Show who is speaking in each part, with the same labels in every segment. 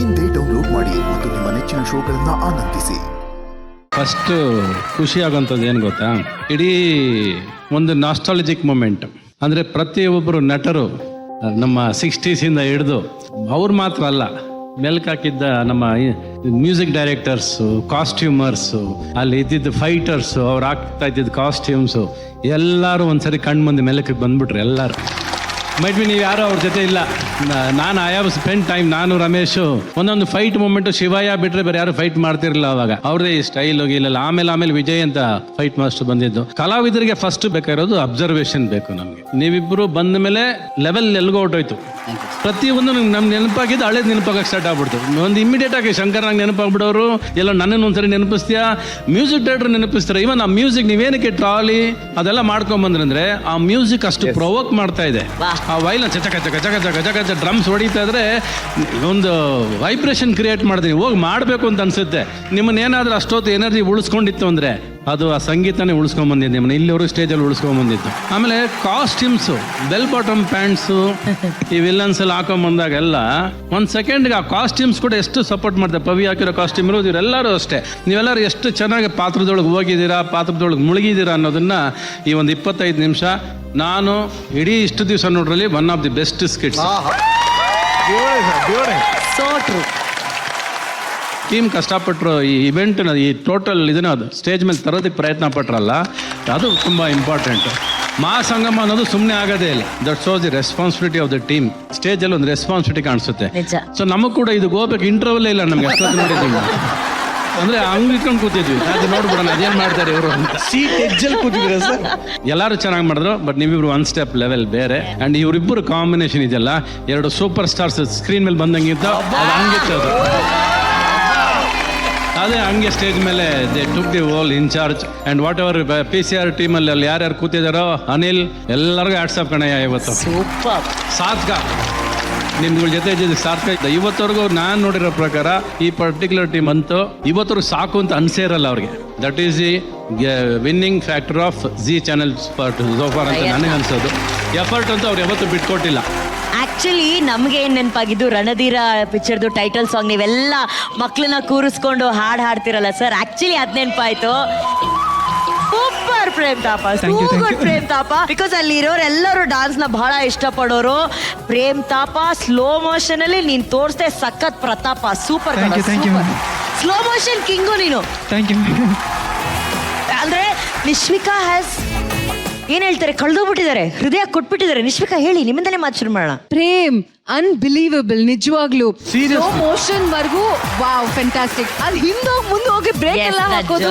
Speaker 1: ಇಂದೇ ಡೌನ್ಲೋಡ್ ಮಾಡಿ ಮತ್ತು ನಿಮ್ಮ ನೆಚ್ಚಿನ ಶೋಗಳನ್ನ ಆನಂದಿಸಿ.
Speaker 2: ಫಸ್ಟ್ ಖುಷಿ ಆಗೋಂಥದ್ದು ಏನು ಗೊತ್ತಾ, ಇಡೀ ಒಂದು ನಾಸ್ಟಾಲಜಿಕ್ ಮೂಮೆಂಟ್. ಅಂದರೆ ಪ್ರತಿಯೊಬ್ಬರು ನಟರು ನಮ್ಮ 60s ಹಿಡಿದು ಅವ್ರು ಮಾತ್ರ ಅಲ್ಲ, ಮೆಲ್ಕಾಕಿದ್ದ ನಮ್ಮ ಮ್ಯೂಸಿಕ್ ಡೈರೆಕ್ಟರ್ಸು, ಕಾಸ್ಟ್ಯೂಮರ್ಸು, ಅಲ್ಲಿ ಇದ್ದಿದ್ದು ಫೈಟರ್ಸು, ಅವ್ರು ಹಾಕ್ತಾ ಇದ್ದಿದ್ದು ಕಾಸ್ಟ್ಯೂಮ್ಸು, ಎಲ್ಲರೂ ಒಂದ್ಸರಿ ಕಣ್ಣು ಮುಂದೆ ಮೆಲಕಕ್ಕೆ ಬಂದ್ಬಿಟ್ರು ಎಲ್ಲರೂ. ಮೈಟ್ ಬಿ ನೀವು ಯಾರೋ ಅವ್ರ ಜೊತೆ ಇಲ್ಲ, ನಾನು ಐ ಹ್ಯಾವ್ ಸ್ಪೆಂಡ್ ಟೈಮ್. ನಾನು ರಮೇಶು ಒಂದೊಂದು ಫೈಟ್ ಮೂಮೆಂಟು ಶಿವಯ್ಯ ಬಿಟ್ಟರೆ ಬೇರೆ ಯಾರು ಫೈಟ್ ಮಾಡ್ತಿರಲಿಲ್ಲ ಅವಾಗ. ಅವ್ರದೇ ಸ್ಟೈಲ್ ಹೋಗಿಲ್ಲ. ಆಮೇಲೆ ವಿಜಯ್ ಅಂತ ಫೈಟ್ ಮಾಸ್ಟರ್ ಬಂದಿದ್ದು. ಕಲಾವಿದರಿಗೆ ಫಸ್ಟ್ ಬೇಕಾಗಿರೋದು ಅಬ್ಸರ್ವೇಷನ್ ಬೇಕು ನಮಗೆ. ನೀವಿಬ್ಬರು ಬಂದ ಮೇಲೆ ಲೆವೆಲ್ ಎಲ್ಗೋ ಹೊಟ್ಟೋಯ್ತು. ಪ್ರತಿಯೊಂದು ನಮ್ಗೆ ನೆನಪಾಗಿದ್ದು ಹಳೇದು ನೆನಪಾಗಕ್ಕೆ ಸ್ಟಾರ್ಟ್ ಆಗ್ಬಿಡ್ತು. ಒಂದು ಇಮಿಡಿಯೇಟ್ ಆಗಿ ಶಂಕರ್ ನಂಗೆ ನೆನಪಾಗ್ಬಿಡೋರು, ಎಲ್ಲ ನನ್ನನ್ನು ಒಂದ್ಸರಿ ನೆನಪಿಸ್ತೀಯಾ, ಮ್ಯೂಸಿಕ್ ಡೈರೆಕ್ಟರ್ ನೆನಪಿಸ್ತಾರೆ. ಇವನ್ ಆ ಮ್ಯೂಸಿಕ್ ನೀವೇನಕ್ಕೆ ಟ್ರಾಲಿ ಅದೆಲ್ಲ ಮಾಡ್ಕೊಂಬಂದ್ರಂದ್ರೆ ಆ ಮ್ಯೂಸಿಕ್ ಅಷ್ಟು ಪ್ರೊವೋಕ್ ಮಾಡ್ತಾ ಇದೆ. ಆ ವೈಲನ್ ಚಚ ಕಚ ಕಚ ಕಚ ಕಚ ಕಚ ಡ್ರಮ್ಸ್ ಹೊಡಿತಾ ಇದ್ರೆ ಒಂದು ವೈಬ್ರೇಷನ್ ಕ್ರಿಯೇಟ್ ಮಾಡ್ತೀನಿ, ಹೋಗಿ ಮಾಡಬೇಕು ಅಂತ ಅನ್ಸುತ್ತೆ. ನಿಮ್ಮನ್ನೇನಾದ್ರೂ ಅಷ್ಟೊತ್ತು ಎನರ್ಜಿ ಉಳಿಸ್ಕೊಂಡಿತ್ತು ಅಂದರೆ ಅದು ಆ ಸಂಗೀತನೇ ಉಳಿಸ್ಕೊಂಬಂದಿದ್ದು, ನಿಮ್ಮನ್ನ ಇಲ್ಲಿವರು ಸ್ಟೇಜಲ್ಲಿ ಉಳಿಸ್ಕೊಂಬಂದಿತ್ತು. ಆಮೇಲೆ ಕಾಸ್ಟ್ಯೂಮ್ಸು, ಬೆಲ್ ಬಾಟಮ್ ಪ್ಯಾಂಟ್ಸು, ಈ ವಿಲನ್ಸ್ ಎಲ್ಲ ಹಾಕೊಂಬಂದಾಗೆಲ್ಲ ಒಂದು ಸೆಕೆಂಡ್ಗೆ ಆ ಕಾಸ್ಟ್ಯೂಮ್ಸ್ ಕೂಡ ಎಷ್ಟು ಸಪೋರ್ಟ್ ಮಾಡ್ತಾರೆ. ಪವಿ ಹಾಕಿರೋ ಕಾಸ್ಟ್ಯೂಮ್ ಇರೋದು ಇವರೆಲ್ಲರೂ ಅಷ್ಟೇ. ನೀವೆಲ್ಲರೂ ಎಷ್ಟು ಚೆನ್ನಾಗಿ ಪಾತ್ರದೊಳಗೆ ಹೋಗಿದ್ದೀರಾ, ಪಾತ್ರದೊಳಗೆ ಮುಳುಗಿದ್ದೀರಾ ಅನ್ನೋದನ್ನ ಈ ಒಂದು 25 ನಿಮಿಷ ನಾನು ಇಡೀ ಇಷ್ಟು ದಿವಸ ನೋಡ್ರಲ್ಲಿ one of the best skits. Team ಕಷ್ಟಪಟ್ಟರು ಈ ಇವೆಂಟ್ನ, ಈ ಟೋಟಲ್ ಇದನ್ನ ಅದು ಸ್ಟೇಜ್ ಮೇಲೆ ತರೋದಕ್ಕೆ ಪ್ರಯತ್ನ ಪಟ್ರಲ್ಲ, ಅದು ತುಂಬ ಇಂಪಾರ್ಟೆಂಟ್. ಮಹಾಸಂಗಮ ಅನ್ನೋದು ಸುಮ್ಮನೆ ಆಗೋದೇ ಇಲ್ಲ. That shows the responsibility of the team. ಸ್ಟೇಜಲ್ಲಿ ಒಂದು ರೆಸ್ಪಾನ್ಸಿಬಿಲಿಟಿ ಕಾಣಿಸುತ್ತೆ. ಸೊ ನಮಗೆ ಕೂಡ ಇದು ಹೋಗ್ಬೇಕು ಇಂಟರ್ವಲ್ಲೇ ಇಲ್ಲ ನಮಗೆ. ಅಷ್ಟೊತ್ತು ನೋಡಿದ್ದೀವಿ ಅಂದ್ರೆ ಹಂಗೆ ಇಟ್ಕೊಂಡು ಕೂತಿದ್ವಿ, ಅದು ನೋಡ್ಬಿಡೋಣ ಅದೇನು ಮಾಡ್ತಾರೆ ಇವರು ಅಂತ.
Speaker 3: ಸೀಟ್ ಎಜ್ಜಲ್ಲಿ ಕೂತಿದ್ರೆ ಸರ್
Speaker 2: ಎಲ್ಲರೂ ಚೆನ್ನಾಗಿ ಮಾಡಿದ್ರು. ಬಟ್ ನೀವಿಬ್ರು ಒನ್ ಸ್ಟೆಪ್ ಲೆವೆಲ್ ಬೇರೆ. ಅಂಡ್ ಇವರಿಬ್ಬರು ಕಾಂಬಿನೇಷನ್ ಇದೆಯಲ್ಲ, ಎರಡು ಸೂಪರ್ ಸ್ಟಾರ್ಸ್ ಸ್ಕ್ರೀನ್ ಮೇಲೆ ಬಂದಂಗಿದ್ದ ಅದು ಹಂಗಿತ್ತು. ಅದು ಅದೇ ಹಂಗೆ ಸ್ಟೇಜ್ ಮೇಲೆ they took the whole in charge. And whatever PCR ಟೀಮಲ್ಲಿ ಅಲ್ಲಿ ಯಾರ್ಯಾರು ಕೂತಿದಾರೋ, ಅನಿಲ್ ಎಲ್ಲರಿಗೂ ವಾಟ್ಸಪ್ ಕಣಯ್ಯ. ಇವತ್ತು ಸಾತ್ಕ ನಿಮ್ಗಳ ಜೊತೆ ಇದ್ದಿದ್ದು ಸಾರ್ಥಕ. ಇವತ್ತವರೆಗೂ ನಾನು ನೋಡಿರೋ ಪ್ರಕಾರ ಈ ಪರ್ಟಿಕ್ಯುಲರ್ ಟೀಮ್ ಅಂತೂ ಇವತ್ತವರೆಗೂ ಸಾಕು ಅಂತ ಅನ್ಸೇ ಇರಲ್ಲ ಅವ್ರಿಗೆ. That is the winning factor of G channel so far ಅಂತ ನನಗೆ ಅನ್ಸೋದು. ಎಫರ್ಟ್ ಅಂತೂ ಅವ್ರು ಯಾವತ್ತೂ ಬಿಟ್ಕೊಟ್ಟಿಲ್ಲ.
Speaker 4: ಆಕ್ಚುಲಿ ನಮ್ಗೆ ಏನ್ ನೆನಪಾಗಿದ್ದು, ರಣಧೀರ ಪಿಕ್ಚರ್ದು ಟೈಟಲ್ ಸಾಂಗ್ ನೀವೆಲ್ಲ ಮಕ್ಳನ್ನ ಕೂರಿಸ್ಕೊಂಡು ಹಾಡ್ತಿರಲ್ಲ ಸರ್, ಆಕ್ಚುಲಿ ಅದ್ ನೆನಪಾಯ್ತು. ಸೂಪರ್ ಪ್ರೇಮ್ ತಾಪ, ಸೂಪರ್ ಪ್ರೇಮ್ ತಾಪ. ಬಿಕಾಸ್ ಅಲ್ಲಿ ಇರೋರು ಎಲ್ಲರೂ ಡಾನ್ಸ್ ನ ಬಹಳ ಇಷ್ಟಪಡೋರು. ಪ್ರೇಮ್ ತಾಪ ಸ್ಲೋ ಮೋಷನ್ ಅಲ್ಲಿ ನೀನ್ ತೋರಿಸ್ದೆ ಸಖತ್ ಪ್ರತಾಪ. ಸೂಪರ್ ಸ್ಲೋ ಮೋಷನ್ ಕಿಂಗು ನೀನು. ಅಂದ್ರೆ ನಿಶ್ವಿಕಾ ಹ್ಯಾಸ್ ಏನ್ ಹೇಳ್ತಾರೆ, ಕಳ್ದೋಗ್ಬಿಟ್ಟಿದ್ದಾರೆ, ಹೃದಯ ಕೊಟ್ಬಿಟ್ಟಿದ್ದಾರೆ. ನಿಶ್ವಿಕಾ ಹೇಳಿ, ನಿಮ್ಮಿಂದಲೇ ಮಾತು ಶುರು ಮಾಡೋಣ.
Speaker 5: ಪ್ರೇಮ್ ಅನ್ಬಿಲೀವಬಲ್, ನಿಜವಾಗ್ಲೂ ಸ್ಲೋ ಮೋಷನ್ ವರ್ಗೂ ವಾವ್ ಫ್ಯಾಂಟಾಸ್ಟಿಕ್. ಅದು ಹಿಂದೋಗಿ ಮುಂದೆ ಹೋಗಿ ಬ್ರೇಕ್ ಎಲ್ಲ ಹಾಕೋದು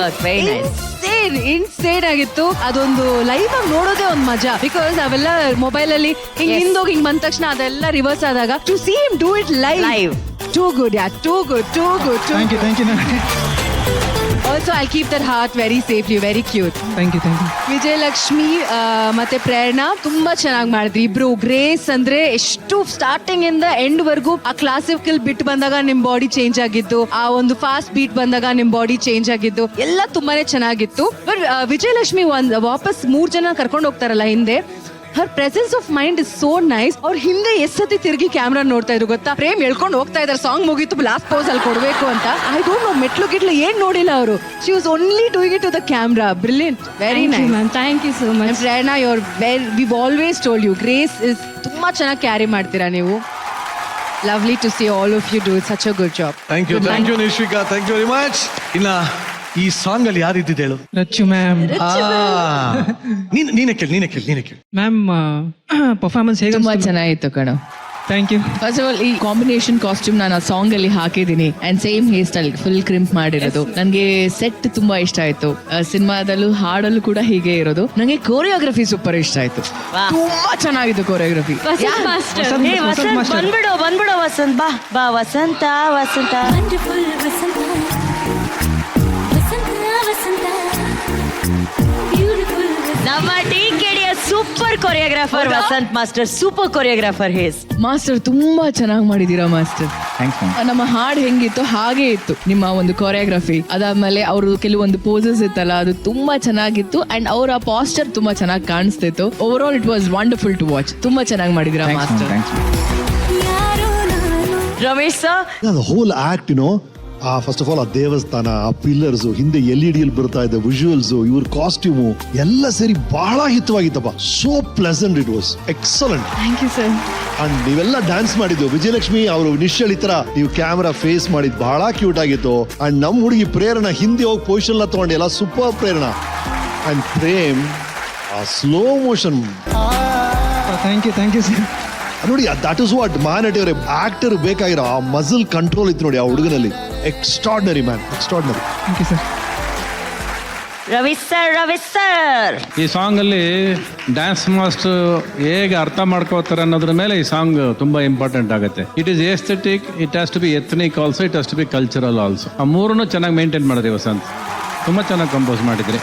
Speaker 5: ಇನ್ಸೇನ್ ಆಗಿತ್ತು. ಅದೊಂದು ಲೈವ್ ಆಗಿ ನೋಡೋದೇ ಒಂದು ಮಜಾ. ಬಿಕಾಸ್ ಅವೆಲ್ಲ ಮೊಬೈಲ್ ಅಲ್ಲಿ ಹಿಂಗ್ ಹಿಂದೋಗಿ ಹಿಂಗ್ ಬಂದ ತಕ್ಷಣ ಅದೆಲ್ಲ ರಿವರ್ಸ್ ಆದಾಗ to see him do it live, too good yeah, too good. Thank you. Also, I'll keep that heart very safely, very cute.
Speaker 3: Thank you.
Speaker 5: Vijayalakshmi ಮತ್ತೆ ಪ್ರೇರಣಾ ತುಂಬಾ ಚೆನ್ನಾಗಿ ಮಾಡಿದ್ರಿ ಇಬ್ರು. ಗ್ರೇಸ್ ಅಂದ್ರೆ ಎಷ್ಟು ಸ್ಟಾರ್ಟಿಂಗ್ ಇಂದ ಎಂಡ್ ವರ್ಗೂ ಆ ಕ್ಲಾಸಿಕಲ್ ಬಿಟ್ ಬಂದಾಗ ನಿಮ್ ಬಾಡಿ ಚೇಂಜ್ ಆಗಿದ್ದು, ಆ ಒಂದು ಫಾಸ್ಟ್ ಬೀಟ್ ಬಂದಾಗ ನಿಮ್ ಬಾಡಿ ಚೇಂಜ್ ಆಗಿದ್ದು ಎಲ್ಲ ತುಂಬಾನೇ ಚೆನ್ನಾಗಿತ್ತು. ಬಟ್ ವಿಜಯಲಕ್ಷ್ಮಿ ವಾಪಸ್ 3 ಜನ ಕರ್ಕೊಂಡು ಹೋಗ್ತಾರಲ್ಲ ಹಿಂದೆ, her presence of mind is so nice. ಅವ್ರ ಹಿಂದೆ ಎಷ್ಟತಿ ತಿರುಗಿ ಕ್ಯಾಮ್ರಾ ನೋಡ್ತಾ ಇದ್ರು ಗೊತ್ತಾ. ಪ್ರೇಮ್ ಹೇಳ್ಕೊಂಡು ಹೋಗ್ತಾ ಇದಾರೆ, ಸಾಂಗ್ ಮುಗೀತು ಲಾಸ್ಟ್ ಪೋಸ್ ಅಲ್ಲಿ ಕೊಡ್ಬೇಕು ಅಂತ. ಐ ಡೋಂಟ್ ನೋ ಮೆಟ್ಲು ಗಿಟ್ಲು ಏನ್ ನೋಡಿಲ್ಲ ಅವರು. She was only doing it to the camera. Brilliant, very nice ma'am. Thank you so much. Prerana, your wife always told you, grace is ತುಂಬಾ ಚೆನ್ನಾಗಿ ಕ್ಯಾರಿ ಮಾಡ್ತೀರಾ ನೀವು. Lovely to see all of you do such a good job.
Speaker 3: Thank you Nishvika, thank you very much. ಇನ್ನ ಈ song ಅಲ್ಲಿ ಯಾರು ಇದ್ದಿದ್ದು ಹೇಳು?
Speaker 6: ರಚ್ಚು ಮ್ಯಾಮ್.
Speaker 3: ನೀನೇ ಕೇಳಿ
Speaker 6: ಮ್ಯಾಮ್ ಪರ್ಫಾರ್ಮೆನ್ಸ್ ಹೇಗೆ?
Speaker 7: ತುಂಬಾ ಚೆನ್ನಾಗಿತ್ತು ಕಣೋ.
Speaker 6: Thank you.
Speaker 7: First of all ಈ ಕಾಂಬಿನೇಷನ್ ಕಾಸ್ಟ್ಯೂಮ್ ನಾನು ಆ ಸಾಂಗ್ ಅಲ್ಲಿ ಹಾಕಿದ್ದೀನಿ. And same hair style full crimp ಮಾಡಿರೋದು. ನನಗೆ ಸೆಟ್ ತುಂಬಾ ಇಷ್ಟ ಆಯ್ತು. ಸಿನಿಮಾದಲ್ಲೂ ಹಾಡಲ್ಲೂ ಕೂಡ ಹೀಗೆ ಇರೋದು. ನನಗೆ ಕೋರಿಯೋಗ್ರಫಿ ಸೂಪರ್ ಇಷ್ಟ ಆಯ್ತು. ತುಂಬಾ ಚೆನ್ನಾಗಿತ್ತು ಕೋರಿಯೋಗ್ರಫಿ.
Speaker 4: ಬಂದ್ಬಿಡು ವಸಂತ್, ಬಾ ವಸಂತ. ನಮ್ಮ ಡಿಕೆಡಿಯ super choreographer Vasanth master, super choreographer has.
Speaker 7: Master ತುಂಬಾ ಚೆನ್ನಾಗಿ ಮಾಡಿದೀರಾ ಮಾಸ್ಟರ್. ನಮ್ಮ ಹಾಡು ಹೆಂಗಿತ್ತು ಹಾಗೆ ಇತ್ತು ನಿಮ್ಮ ಒಂದು ಕೊರಿಯೋಗ್ರಫಿ. ಅದಾದ್ಮೇಲೆ ಅವರು ಕೆಲವೊಂದು ಪೋಸಸ್ ಇತ್ತಲ್ಲ, ಅದು ತುಂಬಾ ಚೆನ್ನಾಗಿತ್ತು. ಅಂಡ್ ಅವರ ಪಾಸ್ಚರ್ ತುಂಬಾ ಚೆನ್ನಾಗಿ ಕಾಣಿಸ್ತಿತ್ತು. Over all it was wonderful to watch. ತುಂಬಾ ಚೆನ್ನಾಗಿ ಮಾಡಿದೀರಾ master.
Speaker 4: Ramesh sir
Speaker 8: The whole act, you know, first of all ಆ ದೇವಸ್ಥಾನ, ಆ ಪಿಲ್ಲರ್ಸ್, ಹಿಂದೆ LED ಬರ್ತಾ ಇದೆ ವಿಜುವಲ್ಸ್, ಇವ್ರ ಕಾಸ್ಟ್ಯೂಮು ಎಲ್ಲ ಸೇರಿ ಬಹಳ ಹಿತವಾಗಿತ್ತಪ್ಪ. So pleasant, it was excellent.
Speaker 5: Thank you sir.
Speaker 8: And ನೀವೆಲ್ಲ ಡ್ಯಾನ್ಸ್ ಮಾಡಿದ್ದು, ವಿಜಯಲಕ್ಷ್ಮಿ ಅವರು ನಿಶ್ಚಲ್ ಈ ತರ ನೀವು ಕ್ಯಾಮ್ರಾ ಫೇಸ್ ಮಾಡಿದ್ ಬಹಳ ಕ್ಯೂಟ್ ಆಗಿತ್ತು. ಅಂಡ್ ನಮ್ಮ ಹುಡುಗಿ ಪ್ರೇರಣಾ ಹಿಂದೆ ಹೋಗಿ ಪೊಸಿಷನ್ ತಗೊಂಡು ಎಲ್ಲ ಸೂಪರ್ ಪ್ರೇರಣಾ. ಅಂಡ್ ಪ್ರೇಮ್ ಆ slow motion
Speaker 6: thank you sir.
Speaker 8: ನೋಡಿ, ದಟ್ ಇಸ್ ವಾಟ್ ಮಹಾನಟಿಯವರೇ ಆಕ್ಟರ್ ಬೇಕಾಗಿರೋ ಆ ಮಸಲ್ ಕಂಟ್ರೋಲ್ ಇತ್ತು ನೋಡಿ ಆ ಹುಡುಗನಲ್ಲಿ. Extraordinary man, extraordinary.
Speaker 6: Thank you sir.
Speaker 4: Ravi sir
Speaker 2: ಈ ಸಾಂಗಲ್ಲಿ ಡ್ಯಾನ್ಸ್ ಮಾಸ್ಟರ್ ಹೇಗೆ ಅರ್ಥ ಮಾಡ್ಕೋತಾರೆ ಅನ್ನೋದ್ರ ಮೇಲೆ ಈ ಸಾಂಗ್ ತುಂಬಾ ಇಂಪಾರ್ಟೆಂಟ್ ಆಗುತ್ತೆ. It is aesthetic, it has to be ethnic also, it has to be cultural also. ಆ ಮೂರನ್ನು ಚೆನ್ನಾಗಿ ಮೇಂಟೈನ್ ಮಾಡಿದ್ರಿ ವಸಂತ್, ತುಂಬ ಚೆನ್ನಾಗಿ ಕಂಪೋಸ್ ಮಾಡಿದ್ರಿ.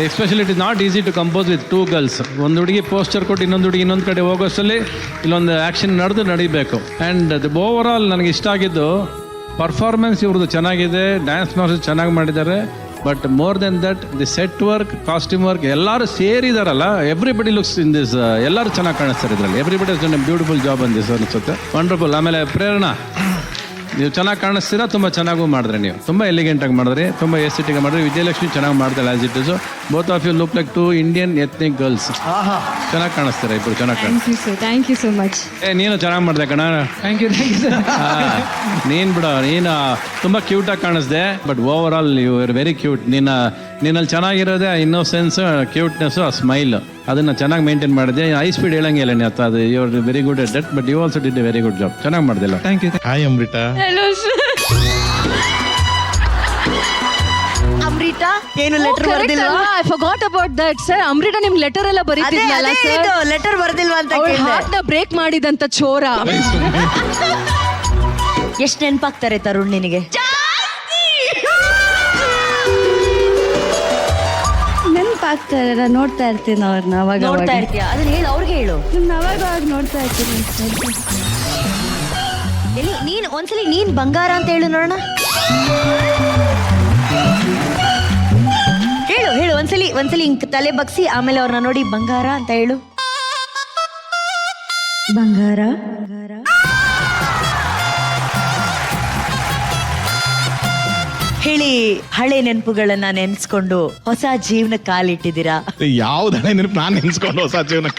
Speaker 2: Especially it is not easy to compose with 2 girls. ಒಂದು ಹುಡುಗಿ ಪೋಸ್ಟರ್ ಕೊಟ್ಟು ಇನ್ನೊಂದು ಹುಡುಗಿ ಇನ್ನೊಂದು ಕಡೆ ಹೋಗೋಷ್ಟರಲ್ಲಿ ಇಲ್ಲೊಂದು ಆ್ಯಕ್ಷನ್ ನಡೀಬೇಕು. ಆ್ಯಂಡ್ ದ ಓವರ್ ಆಲ್ ನನಗೆ ಇಷ್ಟ ಆಗಿದ್ದು ಪರ್ಫಾರ್ಮೆನ್ಸ್ ಇವ್ರದ್ದು ಚೆನ್ನಾಗಿದೆ, ಡ್ಯಾನ್ಸ್ ಮಾಸ್ಟರ್ ಚೆನ್ನಾಗಿ ಮಾಡಿದ್ದಾರೆ. But more than that the set work, costume work ಎಲ್ಲರೂ ಸೇರಿದಾರಲ್ಲ, ಎವ್ರಿಬಡಿ ಲುಕ್ಸ್ ಇನ್ ದಿಸ್, ಎಲ್ಲರೂ ಚೆನ್ನಾಗಿ ಕಾಣಿಸ್ತಾರೆ ಇದರಲ್ಲಿ. Everybody is done A beautiful job an this ಅನಿಸುತ್ತೆ. ವಂಡರ್ಫುಲ್. ಆಮೇಲೆ ಪ್ರೇರಣಾ, ನೀವು ಚೆನ್ನಾಗಿ ಕಾಣಿಸ್ತೀರಾ, ತುಂಬ ಚೆನ್ನಾಗೂ ಮಾಡಿದ್ರಿ. ನೀವು ತುಂಬ ಎಲಿಗೆಂಟಾಗಿ ಮಾಡಿದ್ರಿ, ತುಂಬ ಎಸ್ಥೆಟಿಕ್ ಮಾಡಿದ್ರಿ. ವಿಜಯಲಕ್ಷ್ಮಿ ಚೆನ್ನಾಗಿ ಮಾಡ್ತಾಳೆ as it is. Both of you look like 2 Indian ethnic girls. ಚೆನ್ನಾಗಿ ಕಾಣಿಸ್ತೀರಾ ಇಬ್ಬರು, ಚೆನ್ನಾಗಿ ಕಾಣಿಸ್ತೀರಾ.
Speaker 5: Thank you so much.
Speaker 2: ನೀನು ಚೆನ್ನಾಗಿ ಮಾಡಿದೆ ಕಣ.
Speaker 6: Thank you sir.
Speaker 2: ನೀನು ಬಿಡ, ನೀನು ತುಂಬ ಕ್ಯೂಟಾಗಿ ಕಾಣಿಸ್ದೆ. But over all you are very cute. ನಿನ್ನಲ್ಲಿ ಚೆನ್ನಾಗಿರೋದೇ ಇನ್ನೋಸೆನ್ಸ್, ಕ್ಯೂಟ್ನೆಸ್ಸು, ಆ ಸ್ಮೈಲ್, ಅದನ್ನು ಚೆನ್ನಾಗಿ ಮೇಂಟೈನ್ ಮಾಡಿದೆ. ಹೈ ಸ್ಪೀಡ್ ಹೇಳಂಗಿಲ್ಲ ನೀ ಅತ್ತ, ಅದು you are very good at that. But you also did a very good job. ಚೆನ್ನಾಗಿ ಮಾಡಿದೆಲ್ಲ.
Speaker 6: Thank you.
Speaker 9: Hi Amrita.
Speaker 5: Hello sir.
Speaker 4: Amrita ಏನು ಲೆಟರ್ ಬರ್ದಿಲ್ವಾ?
Speaker 5: I forgot about that sir. Amrita ನಿಮ್ ಲೆಟರ್ ಎಲ್ಲ ಬರೀತಿದ್ಲಲ್ಲ ಸರ್.
Speaker 4: ಲೆಟರ್ ಬರ್ದಿಲ್ವಾ ಅಂತ
Speaker 5: ಅವಳ
Speaker 4: ಕೇಳಿದೆ.
Speaker 5: ಹಾರ್ಟ್ ನ ಬ್ರೇಕ್ ಮಾಡಿದಂತ ಚೋರ.
Speaker 4: ಎಷ್ಟು ನೆನಪಾಗ್ತಾರೆ ತರುಣ್ ನಿನಗೆ?
Speaker 10: ನೆನಪಾಗ್ತಾರೆ, ನಾನು ನೋಡ್ತಾ ಇರ್ತೀನಿ ಅವ್ರನ್ನ ಅವಾಗ
Speaker 4: ನೋಡ್ತಾ ಇರ್ತೀಯ, ಅದನ್ನ ಹೇಳು, ಅವ್ರಿಗೆ ಹೇಳು.
Speaker 10: ಅವಾಗ ನೋಡ್ತಾ ಇರ್ತೀನಿ.
Speaker 4: ಎಲ್ಲಿ ನೀನ್ ಒಂದ್ಸಲಿ ನೀನ್ ಬಂಗಾರ ಅಂತ ಹೇಳು ನೋಡೋಣ. ಹೇಳು ಒಂದ್ಸಲಿ ಹಿಂಗ್ ತಲೆ ಬಗ್ಸಿ ಆಮೇಲೆ ಅವ್ರನ್ನ ನೋಡಿ ಬಂಗಾರ ಅಂತ ಹೇಳು.
Speaker 10: ಬಂಗಾರ.
Speaker 4: ಹೇಳಿ, ಹಳೆ ನೆನಪುಗಳನ್ನ ನೆನ್ಸ್ಕೊಂಡು ಹೊಸ ಜೀವನ ಕಾಲಿಟ್ಟಿದ್ದೀರಾ.
Speaker 9: ಯಾವ್ದು ಹಳೆ ನೆನಪು ನಾನು ನೆನ್ಸ್ಕೊಂಡು ಹೊಸ ಜೀವನ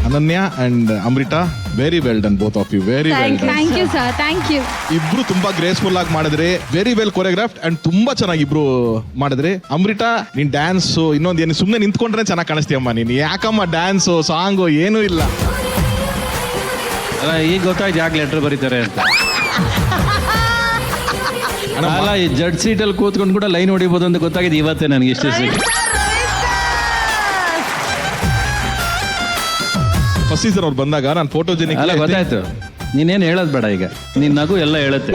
Speaker 9: Ananya and Amrita, very well done both of you. Very well done.
Speaker 5: Thank you sir. Thank you.
Speaker 9: ಇಬ್ರು ತುಂಬಾ ಗ್ರೇಸ್ಫುಲ್ ಆಗಿ ಮಾಡಿದ್ರಿ, ವೆರಿ ವೆಲ್ ಕೊರಿಯೋಗ್ರಾಫ್ಡ್ ಅಂಡ್ ತುಂಬಾ ಚೆನ್ನಾಗಿ ಇಬ್ರು ಮಾಡಿದ್ರಿ. ಅಮೃತ, ನೀನ್ ಡ್ಯಾನ್ಸ್ ಇನ್ನೊಂದು ಏನು ಸುಮ್ಮನೆ ನಿಂತ್ಕೊಂಡ್ರೆ ಚೆನ್ನಾಗಿ ಕಾಣಿಸ್ತೀಯಮ್ಮ. ನೀನು ಯಾಕಮ್ಮ ಡ್ಯಾನ್ಸು ಸಾಂಗು ಏನೂ ಇಲ್ಲ.
Speaker 2: ಈಗ ಗೊತ್ತಾಯ್ತು ಯಾಕೆ ಲೆಟರ್ ಬರೀತಾರೆ ಅಂತ. ಅಲ್ಲ, ಈ ಜಡ್ ಸೀಟಲ್ಲಿ ಕೂತ್ಕೊಂಡು ಕೂಡ ಲೈನ್ ಹೊಡಿಬೋದು ಅಂತ ಗೊತ್ತಾಗಿದೆ ಇವತ್ತೇ ನನಗೆ. ಇಷ್ಟೇ
Speaker 9: ಫಸ್ಟ್ ಸೀಸನ್ ಅವ್ರು ಬಂದಾಗ ನಾನು ಫೋಟೋಜೆನಿಕ್
Speaker 2: ಅಲ್ಲ ಗೊತ್ತಾಯ್ತು. ನೀನೇನು ಹೇಳೋದು ಬೇಡ, ಈಗ ನಿನ್ನ ನಗು ಎಲ್ಲ ಹೇಳುತ್ತೆ.